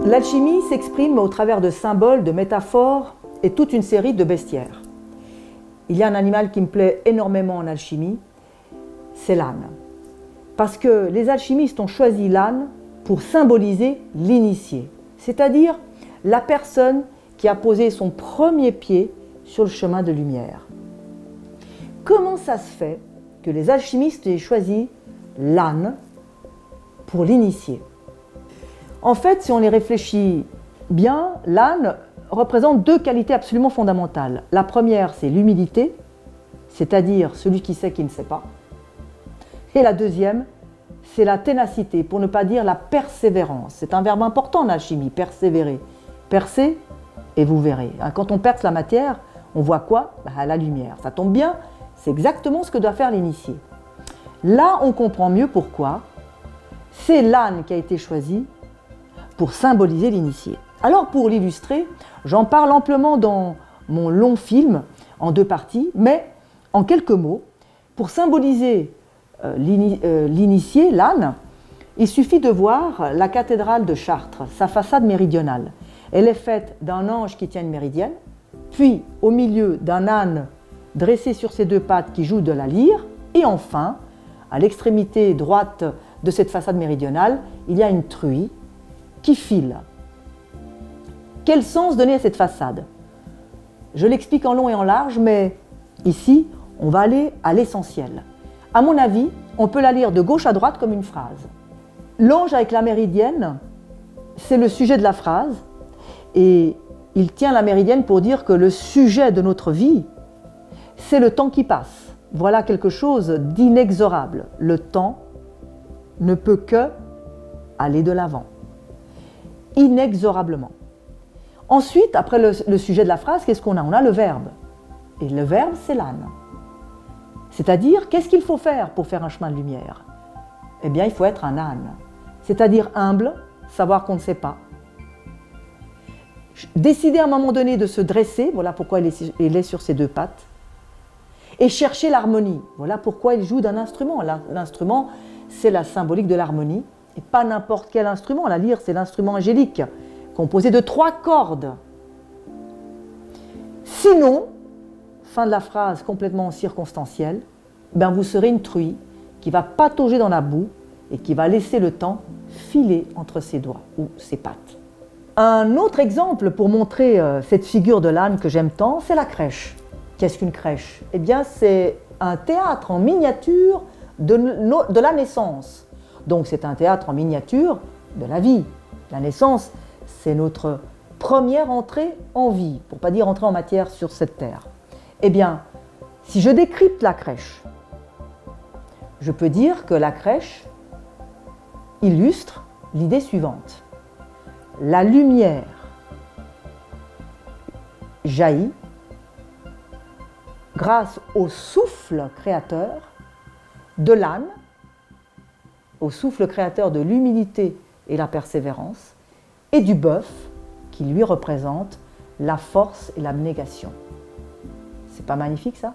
L'alchimie s'exprime au travers de symboles, de métaphores et toute une série de bestiaires. Il y a un animal qui me plaît énormément en alchimie, c'est l'âne. Parce que les alchimistes ont choisi l'âne pour symboliser l'initié, c'est-à-dire la personne qui a posé son premier pied sur le chemin de lumière. Comment ça se fait que les alchimistes aient choisi l'âne pour l'initié? En fait, si on les réfléchit bien, l'âne représente deux qualités absolument fondamentales. La première, c'est l'humilité, c'est-à-dire celui qui sait qui ne sait pas. Et la deuxième, c'est la ténacité, pour ne pas dire la persévérance. C'est un verbe important en alchimie, persévérer. Percez et vous verrez. Quand on perce la matière, on voit quoi? La lumière. Ça tombe bien, c'est exactement ce que doit faire l'initié. Là, on comprend mieux pourquoi c'est l'âne qui a été choisi pour symboliser l'initié. Alors, pour l'illustrer, j'en parle amplement dans mon long film, en deux parties, mais en quelques mots, pour symboliser l'initié, l'âne, il suffit de voir la cathédrale de Chartres, sa façade méridionale. Elle est faite d'un ange qui tient une méridienne, puis au milieu d'un âne dressé sur ses deux pattes qui joue de la lyre, et enfin, à l'extrémité droite de cette façade méridionale, il y a une truie qui file. Quel sens donner à cette façade? Je l'explique en long et en large, mais ici, on va aller à l'essentiel. À mon avis, on peut la lire de gauche à droite comme une phrase. L'ange avec la méridienne, c'est le sujet de la phrase, et il tient la méridienne pour dire que le sujet de notre vie, c'est le temps qui passe. Voilà quelque chose d'inexorable. Le temps ne peut que aller de l'avant, inexorablement. Ensuite, après le sujet de la phrase, qu'est-ce qu'on a? On a le verbe. Et le verbe, c'est l'âne. C'est-à-dire, qu'est-ce qu'il faut faire pour faire un chemin de lumière? Eh bien, il faut être un âne. C'est-à-dire humble, savoir qu'on ne sait pas. Décider à un moment donné de se dresser, voilà pourquoi il est sur ses deux pattes. Et chercher l'harmonie, voilà pourquoi il joue d'un instrument. L'instrument, c'est la symbolique de l'harmonie, et pas n'importe quel instrument. La lyre, c'est l'instrument angélique, composé de 3 cordes. Sinon, fin de la phrase complètement circonstancielle, ben vous serez une truie qui va patauger dans la boue et qui va laisser le temps filer entre ses doigts ou ses pattes. Un autre exemple pour montrer cette figure de l'âne que j'aime tant, c'est la crèche. Qu'est-ce qu'une crèche? Eh bien, c'est un théâtre en miniature de la naissance. Donc, c'est un théâtre en miniature de la vie. La naissance, c'est notre première entrée en vie, pour ne pas dire entrée en matière sur cette terre. Eh bien, si je décrypte la crèche, je peux dire que la crèche illustre l'idée suivante. La lumière jaillit grâce au souffle créateur de l'âne, au souffle créateur de l'humilité et la persévérance, et du bœuf qui lui représente la force et l'abnégation. C'est pas magnifique ça?